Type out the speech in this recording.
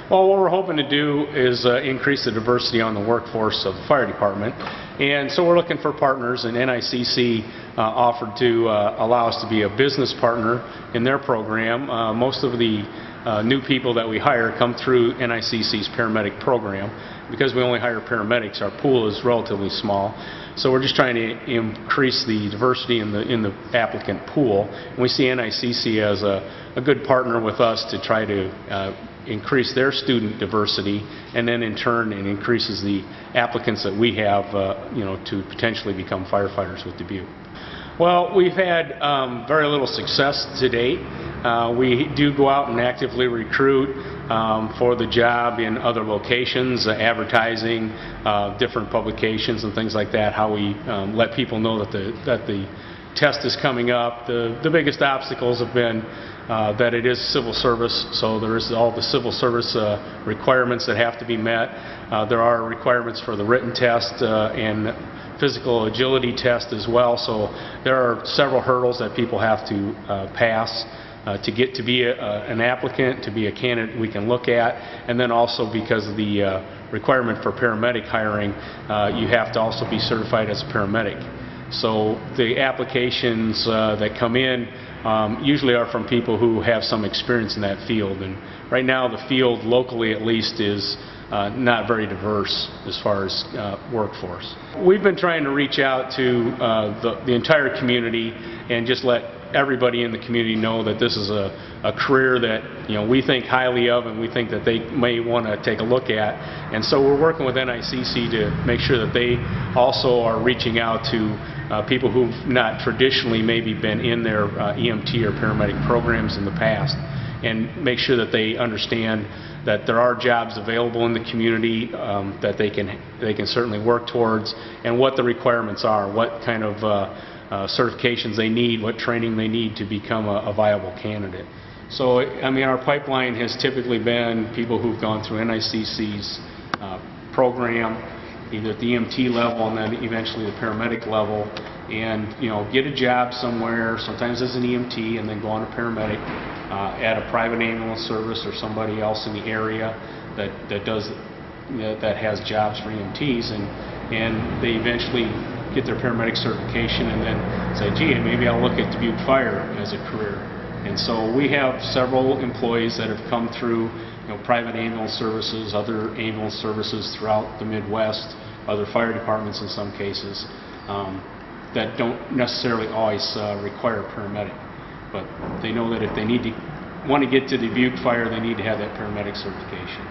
Well, what we're hoping to do is increase the diversity on the workforce of the fire department, and so we're looking for partners, and NICC offered to allow us to be a business partner in their program. Most of the new people that we hire come through NICC's paramedic program. Because we only hire paramedics, our pool is relatively small, so we're just trying to increase the diversity in the applicant pool. And we see NICC as a good partner with us to try to increase their student diversity, and then in turn it increases the applicants that we have to potentially become firefighters with Dubuque. Well, we've had very little success to date. We do go out and actively recruit for the job in other locations, advertising, different publications and things like that, how we let people know that the test is coming up. The biggest obstacles have been that it is civil service, so there is all the civil service requirements that have to be met. There are requirements for the written test and physical agility test as well, so there are several hurdles that people have to pass to get to be an applicant, to be a candidate we can look at, and then also because of the requirement for paramedic hiring, you have to also be certified as a paramedic. So the applications that come in usually are from people who have some experience in that field, and right now the field locally at least is not very diverse as far as workforce. We've been trying to reach out to the entire community and just let everybody in the community know that this is a career that we think highly of, and we think that they may want to take a look at. And so we're working with NICC to make sure that they also are reaching out to people who've not traditionally maybe been in their EMT or paramedic programs in the past, and make sure that they understand that there are jobs available in the community that they can certainly work towards, and what the requirements are, what kind of certifications they need, what training they need to become a viable candidate. So, I mean, our pipeline has typically been people who've gone through NICC's program, either at the EMT level and then eventually the paramedic level, and get a job somewhere, sometimes as an EMT, and then go on to paramedic at a private ambulance service or somebody else in the area that has jobs for EMTs, and they eventually get their paramedic certification and then say, gee, maybe I'll look at Dubuque Fire as a career. And so we have several employees that have come through private ambulance services, other ambulance services throughout the Midwest, other fire departments in some cases, that don't necessarily always require a paramedic. But they know that if they want to get to Dubuque Fire, they need to have that paramedic certification.